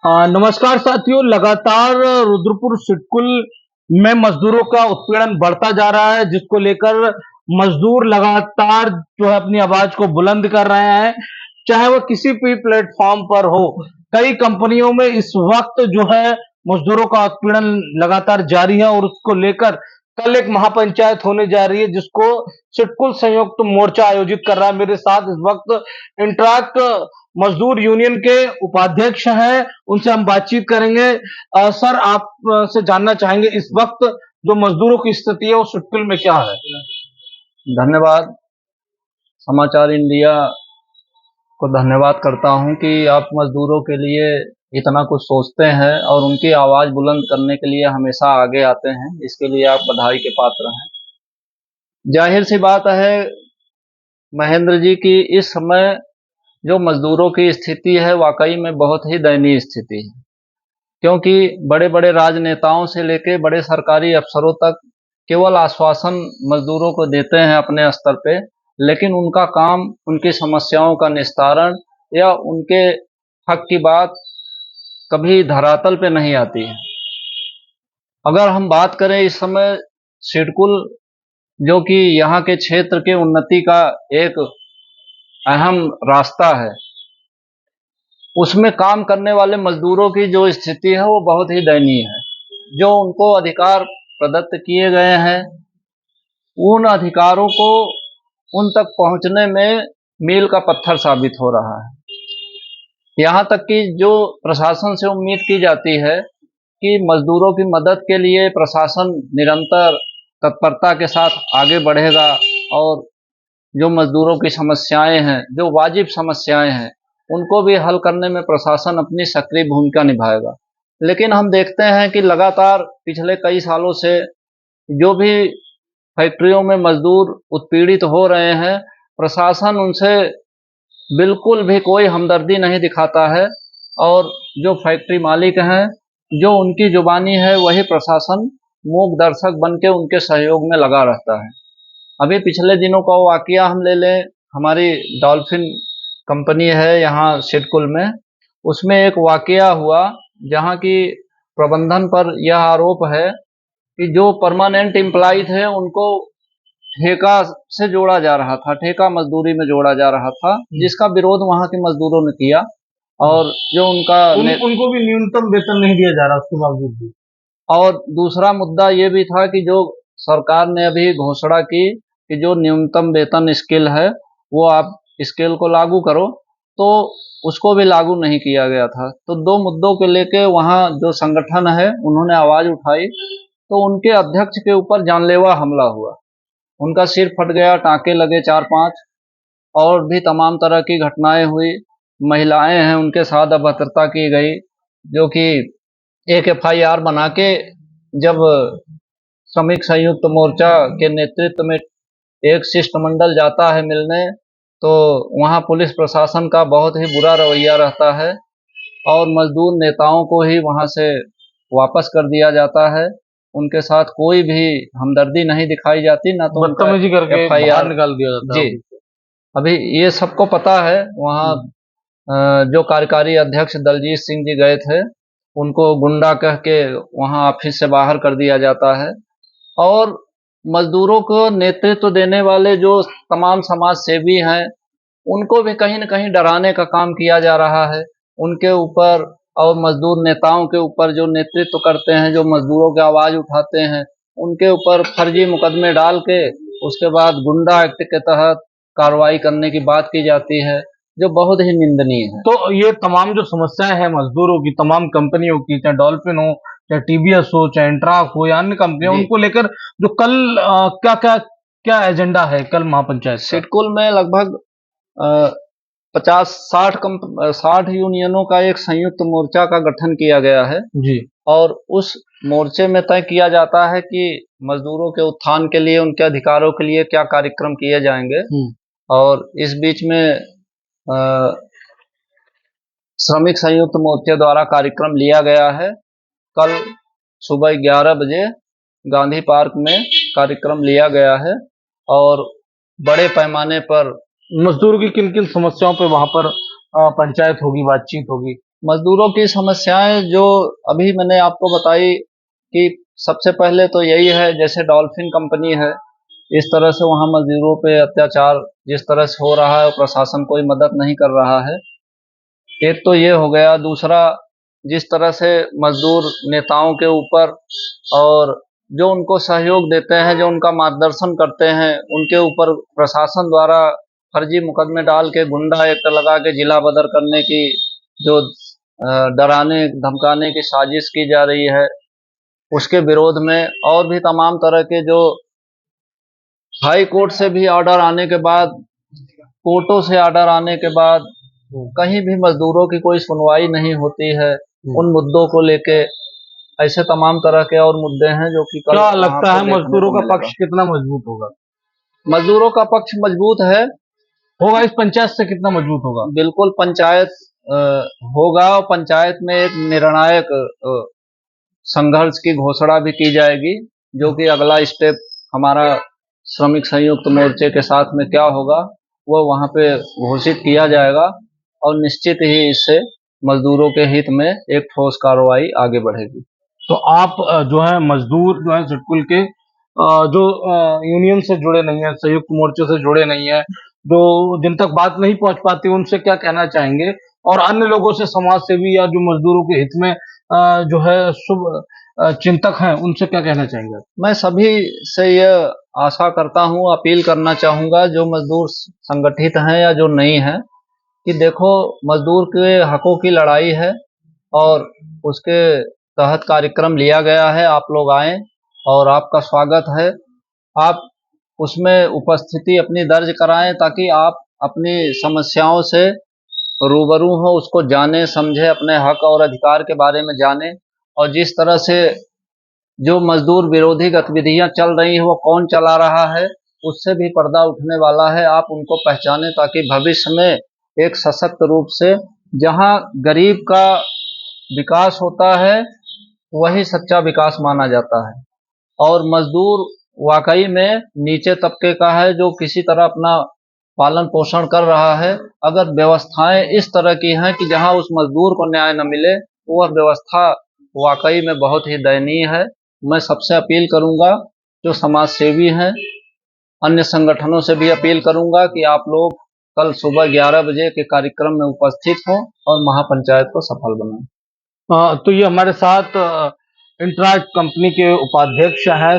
नमस्कार साथियों। लगातार रुद्रपुर सिडकुल में मजदूरों का उत्पीड़न बढ़ता जा रहा है, जिसको लेकर मजदूर लगातार जो है अपनी आवाज को बुलंद कर रहे हैं, चाहे वो किसी भी प्लेटफॉर्म पर हो। कई कंपनियों में इस वक्त जो है मजदूरों का उत्पीड़न लगातार जारी है और उसको लेकर कल एक महापंचायत होने जा रही है, जिसको सिडकुल संयुक्त मोर्चा आयोजित कर रहा है। मेरे साथ इस वक्त इंट्राक मजदूर यूनियन के उपाध्यक्ष हैं, उनसे हम बातचीत करेंगे। सर, आप से जानना चाहेंगे इस वक्त जो मजदूरों की स्थिति है वो सिडकुल में क्या है? धन्यवाद। समाचार इंडिया को धन्यवाद करता हूं कि आप मजदूरों के लिए इतना कुछ सोचते हैं और उनकी आवाज बुलंद करने के लिए हमेशा आगे आते हैं। इसके लिए आप बधाई के पात्र हैं। जाहिर सी बात है महेंद्र जी की इस समय जो मजदूरों की स्थिति है वाकई में बहुत ही दयनीय स्थिति है, क्योंकि बड़े बड़े राजनेताओं से लेकर बड़े सरकारी अफसरों तक केवल आश्वासन मजदूरों को देते हैं अपने स्तर पे, लेकिन उनका काम उनकी समस्याओं का निस्तारण या उनके हक की बात कभी धरातल पे नहीं आती है। अगर हम बात करें इस समय सिडकुल, जो कि यहाँ के क्षेत्र के उन्नति का एक अहम रास्ता है, उसमें काम करने वाले मजदूरों की जो स्थिति है वो बहुत ही दयनीय है। जो उनको अधिकार प्रदत्त किए गए हैं, उन अधिकारों को उन तक पहुंचने में मील का पत्थर साबित हो रहा है। यहाँ तक कि जो प्रशासन से उम्मीद की जाती है कि मजदूरों की मदद के लिए प्रशासन निरंतर तत्परता के साथ आगे बढ़ेगा और जो मजदूरों की समस्याएं हैं, जो वाजिब समस्याएं हैं, उनको भी हल करने में प्रशासन अपनी सक्रिय भूमिका निभाएगा। लेकिन हम देखते हैं कि लगातार पिछले कई सालों से जो भी फैक्ट्रियों में मजदूर उत्पीड़ित हो रहे हैं, प्रशासन उनसे बिल्कुल भी कोई हमदर्दी नहीं दिखाता है और जो फैक्ट्री मालिक हैं, जो उनकी जुबानी है, वही प्रशासन मूक दर्शक बन के उनके सहयोग में लगा रहता है। अभी पिछले दिनों का वाकया हम ले लें, हमारी डॉल्फिन कंपनी है यहाँ सिडकुल में, उसमें एक वाकया हुआ जहाँ की प्रबंधन पर यह आरोप है कि जो परमानेंट एम्प्लॉय थे उनको ठेका से जोड़ा जा रहा था, ठेका मजदूरी में जोड़ा जा रहा था, जिसका विरोध वहां के मजदूरों ने किया। और जो उनको भी न्यूनतम वेतन नहीं दिया जा रहा उसके बावजूद भी। और दूसरा मुद्दा ये भी था कि जो सरकार ने अभी घोषणा की कि जो न्यूनतम वेतन स्केल है वो आप स्केल को लागू करो, तो उसको भी लागू नहीं किया गया था। तो दो मुद्दों को लेके वहाँ जो संगठन है उन्होंने आवाज उठाई, तो उनके अध्यक्ष के ऊपर जानलेवा हमला हुआ, उनका सिर फट गया, टांके लगे 4-5, और भी तमाम तरह की घटनाएं हुई। महिलाएं हैं उनके साथ अभद्रता की गई, जो कि एक एफआईआर बना के जब श्रमिक संयुक्त मोर्चा के नेतृत्व में एक शिष्टमंडल जाता है मिलने, तो वहां पुलिस प्रशासन का बहुत ही बुरा रवैया रहता है और मजदूर नेताओं को ही वहां से वापस कर दिया जाता है। उनके साथ कोई भी हमदर्दी नहीं दिखाई जाती, ना तो बदतमीजी करके बाहर निकाल दिया जाता है। जी, अभी ये सबको पता है। वहाँ जो कार्यकारी अध्यक्ष दलजीत सिंह जी गए थे, उनको गुंडा कह के वहाँ ऑफिस से बाहर कर दिया जाता है। और मजदूरों को नेतृत्व देने वाले जो तमाम समाज सेवी हैं, उनको भी कहीं न कहीं डराने का काम किया जा रहा है उनके ऊपर। और मजदूर नेताओं के ऊपर जो नेतृत्व करते हैं, जो मजदूरों की आवाज उठाते हैं, उनके ऊपर फर्जी मुकदमे डाल के उसके बाद गुंडा एक्ट के तहत कार्रवाई करने की बात की जाती है, जो बहुत ही निंदनीय है। तो ये तमाम जो समस्याएं हैं मजदूरों की, तमाम कंपनियों की, चाहे डॉल्फिन हो, चाहे टीवीएस हो, चाहे इंट्राक हो या अन्य कंपनियां, उनको लेकर जो कल क्या क्या क्या एजेंडा है कल महापंचायत? सिडकुल में लगभग 50-60 यूनियनों का एक संयुक्त मोर्चा का गठन किया गया है जी। और उस मोर्चे में तय किया जाता है कि मजदूरों के उत्थान के लिए, उनके अधिकारों के लिए क्या कार्यक्रम किए जाएंगे। और इस बीच में श्रमिक संयुक्त मोर्चे द्वारा कार्यक्रम लिया गया है। कल सुबह 11 बजे गांधी पार्क में कार्यक्रम लिया गया है और बड़े पैमाने पर मजदूरों की किन किन समस्याओं पे वहां पर पंचायत होगी, बातचीत होगी? मजदूरों की समस्याएं जो अभी मैंने आपको बताई कि सबसे पहले तो यही है, जैसे डॉल्फिन कंपनी है, इस तरह से वहाँ मजदूरों पे अत्याचार जिस तरह से हो रहा है, प्रशासन कोई मदद नहीं कर रहा है। एक तो ये हो गया। दूसरा, जिस तरह से मजदूर नेताओं के ऊपर और जो उनको सहयोग देते हैं, जो उनका मार्गदर्शन करते हैं, उनके ऊपर प्रशासन द्वारा फर्जी मुकदमे डाल के गुंडा एक्ट लगा के जिला बदर करने की जो डराने धमकाने की साजिश की जा रही है, उसके विरोध में, और भी तमाम तरह के जो हाई कोर्ट से भी ऑर्डर आने के बाद, कोर्टों से ऑर्डर आने के बाद कहीं भी मजदूरों की कोई सुनवाई नहीं होती है, उन मुद्दों को लेके ऐसे तमाम तरह के और मुद्दे हैं जो कि कल क्या वहाँ लगता पे है देखने मजदूरों को का मिलेगा। पक्ष कितना मजबूत होगा? मजदूरों का पक्ष मजबूत है, होगा, इस पंचायत से कितना मजबूत होगा? बिल्कुल पंचायत होगा, और पंचायत में एक निर्णायक संघर्ष की घोषणा भी की जाएगी, जो कि अगला स्टेप हमारा श्रमिक संयुक्त मोर्चे के साथ में क्या होगा वो वहाँ पे घोषित किया जाएगा, और निश्चित ही इससे मजदूरों के हित में एक ठोस कार्रवाई आगे बढ़ेगी। तो आप जो है मजदूर जो है सिडकुल के जो यूनियन से जुड़े नहीं है, संयुक्त मोर्चे से जुड़े नहीं है, जो जिन तक बात नहीं पहुंच पाती, उनसे क्या कहना चाहेंगे? और अन्य लोगों से, समाज सेवी या जो मजदूरों के हित में जो है शुभ चिंतक हैं, उनसे क्या कहना चाहेंगे आप? मैं सभी से यह आशा करता हूँ, अपील करना चाहूँगा, जो मजदूर संगठित हैं या जो नहीं हैं, कि देखो, मजदूर के हकों की लड़ाई है और उसके तहत कार्यक्रम लिया गया है। आप लोग आएं और आपका स्वागत है। आप उसमें उपस्थिति अपनी दर्ज कराएं, ताकि आप अपनी समस्याओं से रूबरू हो, उसको जाने समझे, अपने हक और अधिकार के बारे में जाने, और जिस तरह से जो मजदूर विरोधी गतिविधियां चल रही हैं वो कौन चला रहा है, उससे भी पर्दा उठने वाला है। आप उनको पहचानें, ताकि भविष्य में एक सशक्त रूप से, जहां गरीब का विकास होता है वही सच्चा विकास माना जाता है, और मजदूर वाकई में नीचे तबके का है, जो किसी तरह अपना पालन पोषण कर रहा है। अगर व्यवस्थाएं इस तरह की हैं कि जहां उस मजदूर को न्याय न मिले, तो वह व्यवस्था वाकई में बहुत ही दयनीय है। मैं सबसे अपील करूंगा, जो समाज सेवी हैं, अन्य संगठनों से भी अपील करूंगा कि आप लोग कल सुबह 11 बजे के कार्यक्रम में उपस्थित हों और महापंचायत को सफल बनाएं। तो ये हमारे साथ इंट्राक्ट कंपनी के उपाध्यक्ष हैं